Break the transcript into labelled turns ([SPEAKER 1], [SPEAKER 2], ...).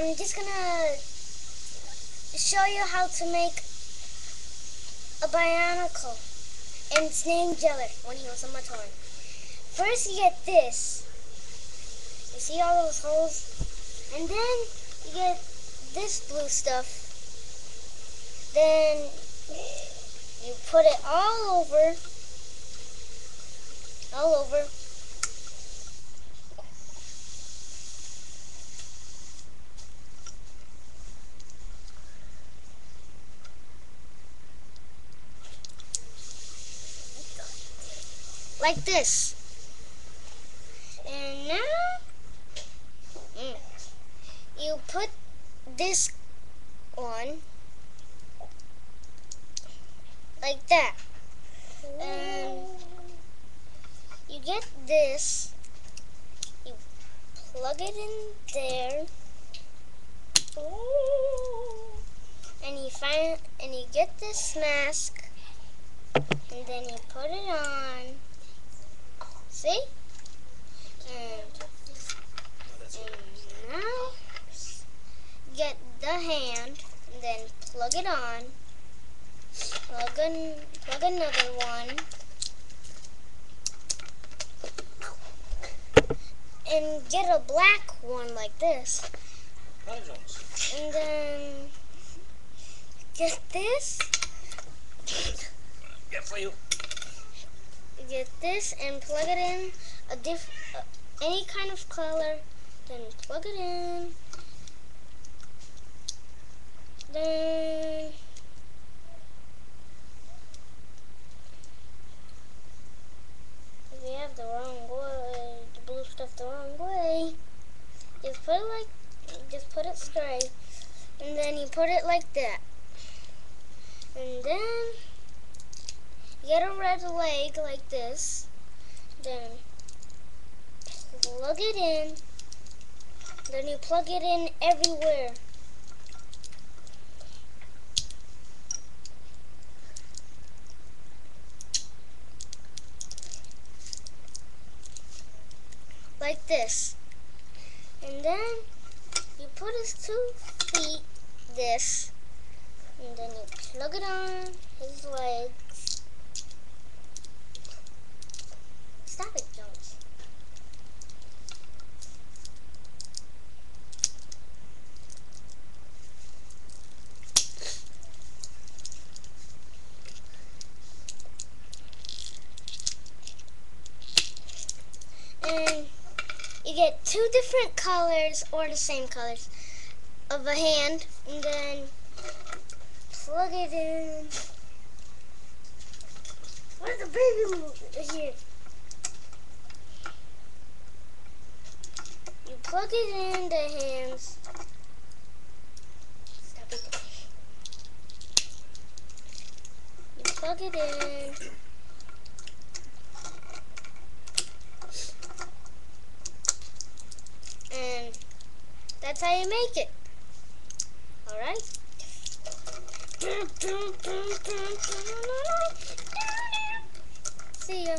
[SPEAKER 1] I'm just gonna show you how to make a Bionicle, and it's named Jeller when he was on my toy. First you get this. You see all those holes? And then you get this blue stuff. Then you put it all over. Like this. And now you put this on like that. And you get this, you plug it in there, and you get this mask, and then you put it on. See? And now get the hand, and then plug it on. Plug another one. And get a black one like this. And then get this.
[SPEAKER 2] Yeah, for you.
[SPEAKER 1] Get this and plug it in any kind of color. Then plug it in. Then if you have the wrong way, the blue stuff the wrong way, just put it straight, and then you put it like that, and then you get a red leg like this, then plug it in, then you plug it in everywhere. Like this. And then you put his 2 feet this, and then you plug it on his legs. Stop it, Jones. And you get 2 different colors or the same colors of a hand, and then plug it in. Where's the baby here? You plug it in the hands. Stop it. You plug it in. And that's how you make it. Alright? See ya.